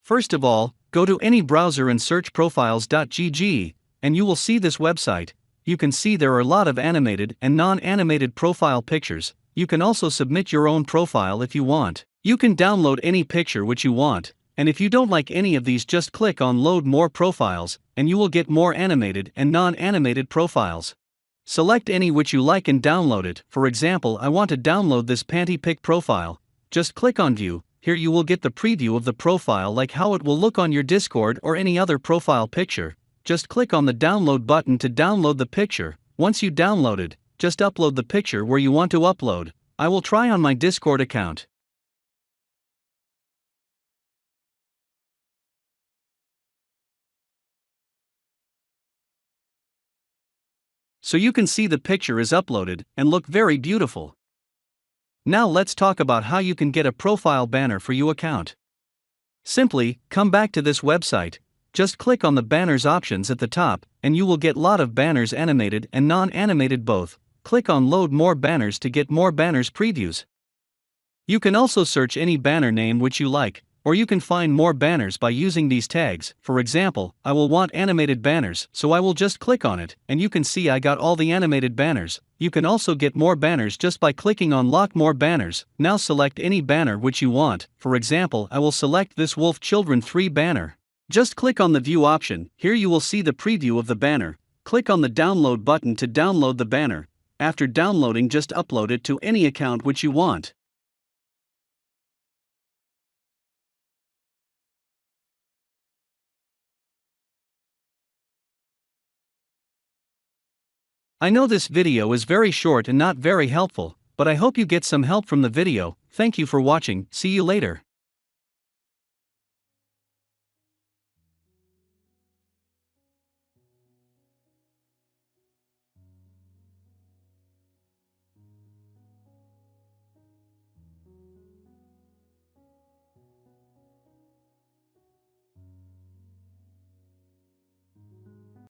First of all, go to any browser and search profiles.gg, and you will see this website. You can see there are a lot of animated and non-animated profile pictures. You can also submit your own profile if you want. You can download any picture which you want, and if you don't like any of these, just click on Load More Profiles, and you will get more animated and non-animated profiles. Select any which you like and download it. For example, I want to download this panty pic profile. Just click on View. Here you will get the preview of the profile, like how it will look on your Discord or any other profile picture. Just click on the download button to download the picture. Once you download it, just upload the picture where you want to upload. I will try on my Discord account. So you can see the picture is uploaded and look very beautiful. Now let's talk about how you can get a profile banner for your account. Simply, come back to this website, just click on the banners options at the top, and you will get lot of banners, animated and non-animated both. Click on Load More Banners to get more banners previews. You can also search any banner name which you like, or you can find more banners by using these tags. For example, I will want animated banners, so I will just click on it, and you can see I got all the animated banners. You can also get more banners just by clicking on Lock More Banners. Now select any banner which you want. For example, I will select this Wolf Children 3 banner. Just click on the View option. Here you will see the preview of the banner. Click on the download button to download the banner. After downloading, just upload it to any account which you want. I know this video is very short and not very helpful, but I hope you get some help from the video. Thank you for watching. See you later.